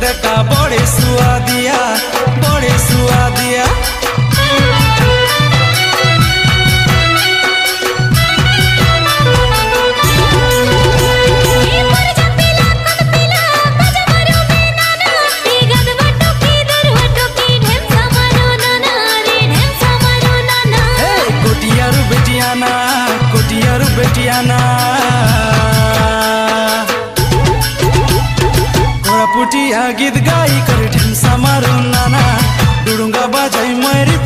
बेटा बड़े सुआदिया बड़े सुआदिया। कोटियारू बेटियाना पुटिया गीत गाई कर ढेमसा मारू नाना डुडुंगा बाजाई मेरी